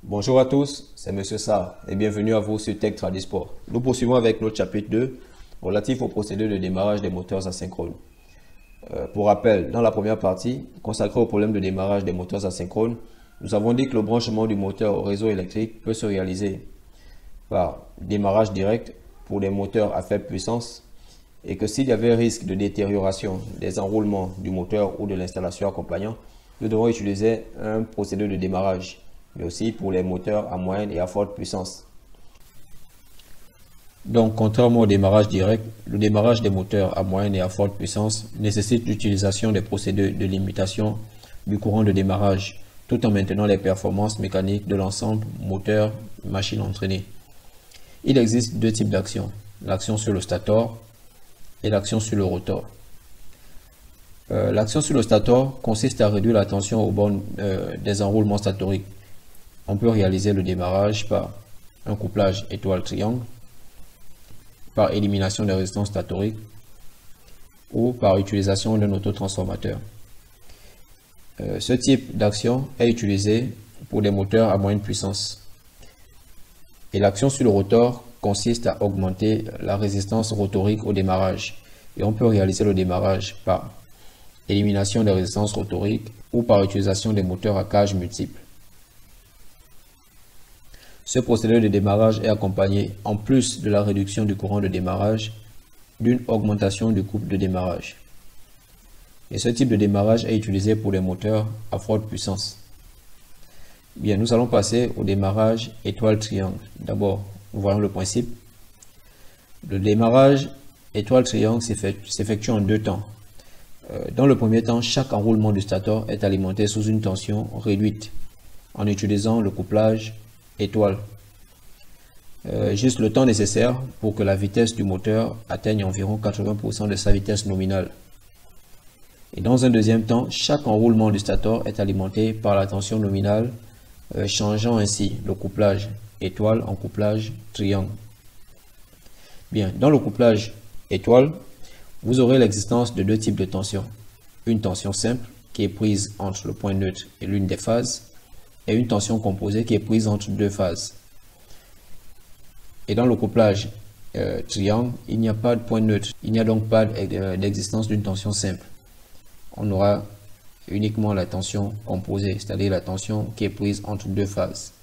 Bonjour à tous, c'est Monsieur Sarr et bienvenue à vous sur Tech Tradisport. Nous poursuivons avec notre chapitre 2 relatif au procédé de démarrage des moteurs asynchrones. Pour rappel, dans la première partie, consacrée au problème de démarrage des moteurs asynchrones, nous avons dit que le branchement du moteur au réseau électrique peut se réaliser par démarrage direct pour des moteurs à faible puissance et que s'il y avait risque de détérioration des enroulements du moteur ou de l'installation accompagnant, nous devons utiliser un procédé de démarrage, mais aussi pour les moteurs à moyenne et à forte puissance. Donc, contrairement au démarrage direct, le démarrage des moteurs à moyenne et à forte puissance nécessite l'utilisation des procédés de limitation du courant de démarrage, tout en maintenant les performances mécaniques de l'ensemble moteur-machine entraînée. Il existe deux types d'actions, l'action sur le stator et l'action sur le rotor. L'action sur le stator consiste à réduire la tension aux bornes des enroulements statoriques. On peut réaliser le démarrage par un couplage étoile-triangle, par élimination des résistances statoriques ou par utilisation d'un autotransformateur. Ce type d'action est utilisé pour des moteurs à moyenne puissance. Et l'action sur le rotor consiste à augmenter la résistance rotorique au démarrage. Et on peut réaliser le démarrage par élimination des résistances rotoriques ou par utilisation des moteurs à cage multiple. Ce procédé de démarrage est accompagné, en plus de la réduction du courant de démarrage, d'une augmentation du couple de démarrage. Et ce type de démarrage est utilisé pour les moteurs à forte puissance. Bien, nous allons passer au démarrage étoile-triangle. D'abord, voyons le principe. Le démarrage étoile-triangle s'effectue en deux temps. Dans le premier temps, chaque enroulement du stator est alimenté sous une tension réduite en utilisant le couplage étoile. Juste le temps nécessaire pour que la vitesse du moteur atteigne environ 80% de sa vitesse nominale. Et dans un deuxième temps, chaque enroulement du stator est alimenté par la tension nominale, changeant ainsi le couplage étoile en couplage triangle. Bien, dans le couplage étoile, vous aurez l'existence de deux types de tensions. Une tension simple qui est prise entre le point neutre et l'une des phases, et une tension composée qui est prise entre deux phases. Et dans le couplage triangle, il n'y a pas de point neutre. Il n'y a donc pas d'existence d'une tension simple. On aura uniquement la tension composée, c'est-à-dire la tension qui est prise entre deux phases.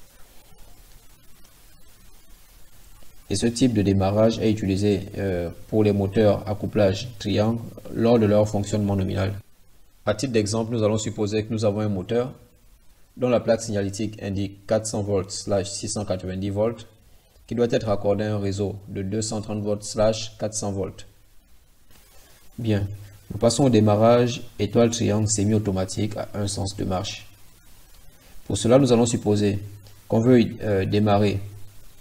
Et ce type de démarrage est utilisé pour les moteurs à couplage triangle lors de leur fonctionnement nominal. À titre d'exemple, nous allons supposer que nous avons un moteur dont la plaque signalétique indique 400 volts/690 volts qui doit être accordé à un réseau de 230 volts/400 volts. Bien, nous passons au démarrage étoile-triangle semi-automatique à un sens de marche. Pour cela, nous allons supposer qu'on veut démarrer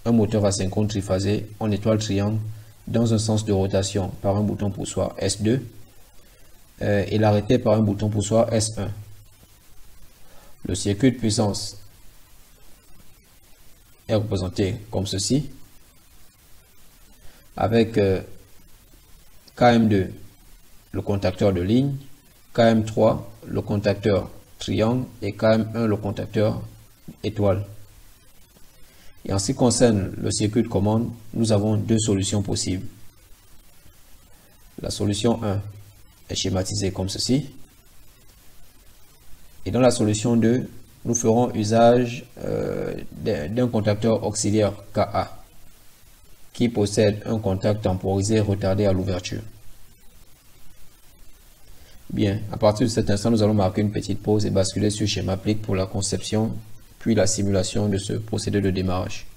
un moteur asynchrone triphasé en étoile-triangle dans un sens de rotation par un bouton poussoir S2 et l'arrêter par un bouton poussoir S1. Le circuit de puissance est représenté comme ceci, avec KM2, le contacteur de ligne, KM3, le contacteur triangle et KM1, le contacteur étoile. Et en ce qui concerne le circuit de commande, nous avons deux solutions possibles. La solution 1 est schématisée comme ceci. Et dans la solution 2, nous ferons usage d'un contacteur auxiliaire Ka qui possède un contact temporisé retardé à l'ouverture. Bien, à partir de cet instant, nous allons marquer une petite pause et basculer sur Schemaplique pour la conception puis la simulation de ce procédé de démarrage.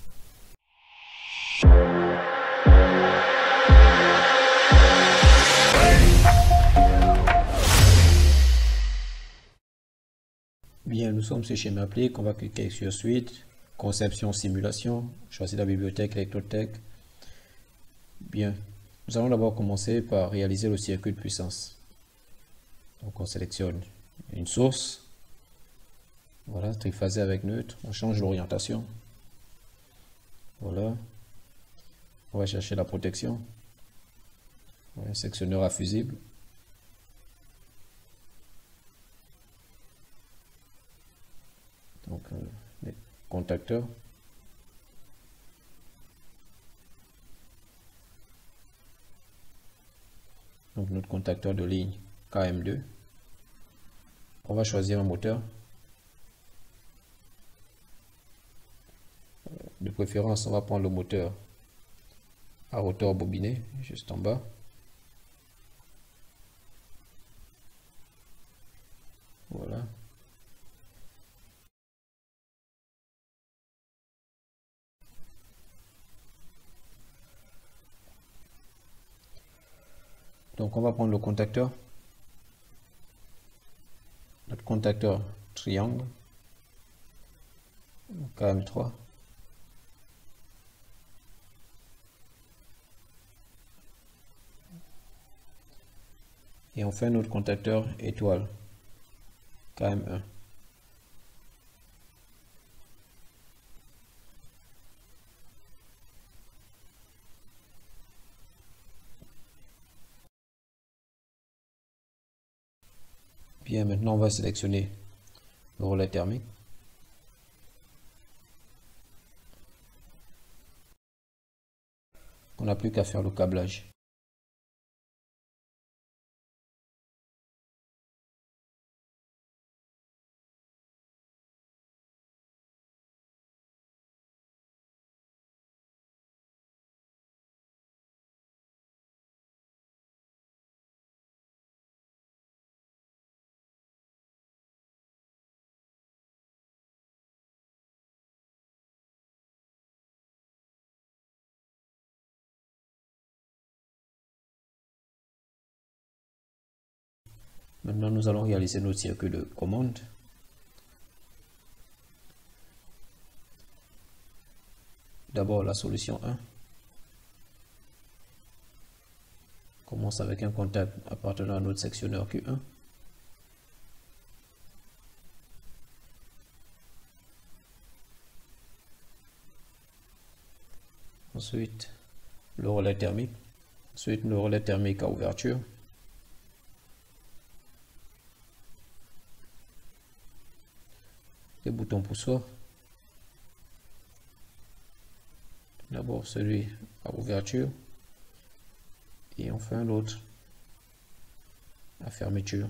Bien, nous sommes sur Schemaplique, on va cliquer sur Suite, Conception, Simulation, choisir la bibliothèque Electrotech. Bien, nous allons d'abord commencer par réaliser le circuit de puissance. Donc on sélectionne une source, voilà, triphasé avec neutre, on change l'orientation, voilà, on va chercher la protection, voilà, sectionneur à fusible. Donc contacteur. Donc notre contacteur de ligne KM2. On va choisir un moteur. De préférence, on va prendre le moteur à rotor bobiné, juste en bas. Voilà. Donc on va prendre le contacteur. Notre contacteur triangle. KM3. Et on fait notre contacteur étoile. KM1. Bien, maintenant on va sélectionner le relais thermique. On n'a plus qu'à faire le câblage. Maintenant, nous allons réaliser notre circuit de commande. D'abord, la solution 1. Commence avec un contact appartenant à notre sectionneur Q1. Ensuite, le relais thermique. Ensuite, le relais thermique à ouverture. Les boutons poussoirs. D'abord celui à ouverture et enfin l'autre à fermeture.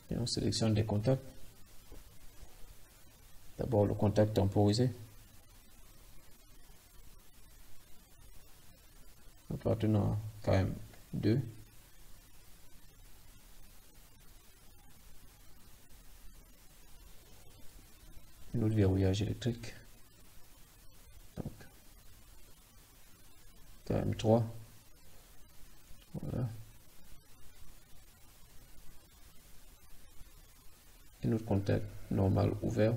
Et on sélectionne les contacts. D'abord le contact temporisé appartenant à KM2. Notre verrouillage électrique. Donc, KM3. Voilà. Et notre contact normal ouvert.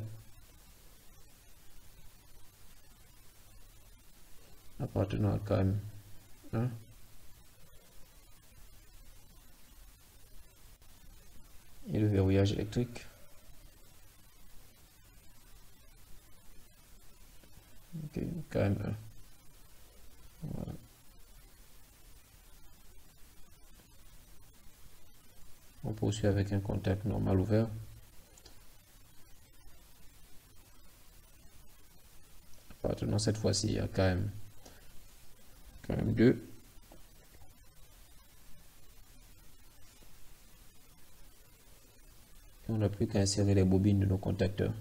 Appartenant à KM1. Et le verrouillage électrique. Ok, KM1. Voilà. On poursuit avec un contact normal ouvert. Appartenant cette fois-ci à KM2. On n'a plus qu'à insérer les bobines de nos contacteurs.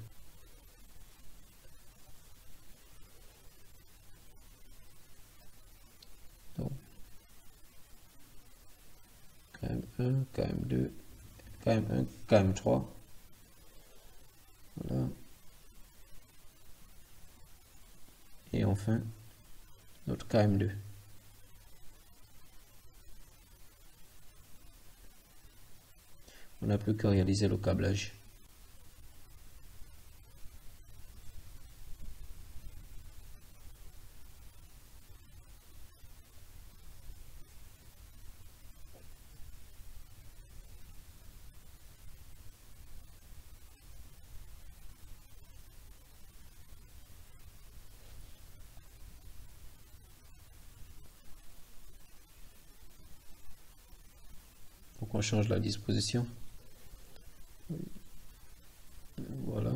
Donc, KM1, KM2, KM1, KM3. Voilà. Et enfin, notre KM2. On n'a plus qu'à réaliser le câblage. faut qu'on change la disposition. Voilà.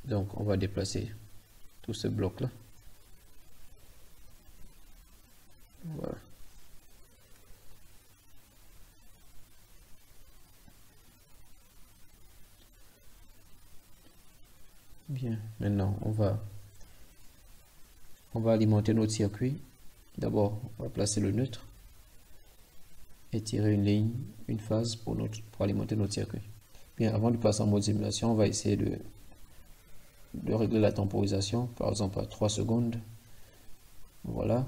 Donc on va déplacer tout ce bloc là. Voilà. Bien, maintenant on va alimenter notre circuit. D'abord, on va placer le neutre et tirer une ligne, une phase pour alimenter notre circuit. Bien, avant de passer en mode simulation, on va essayer de régler la temporisation, par exemple à 3 secondes. Voilà.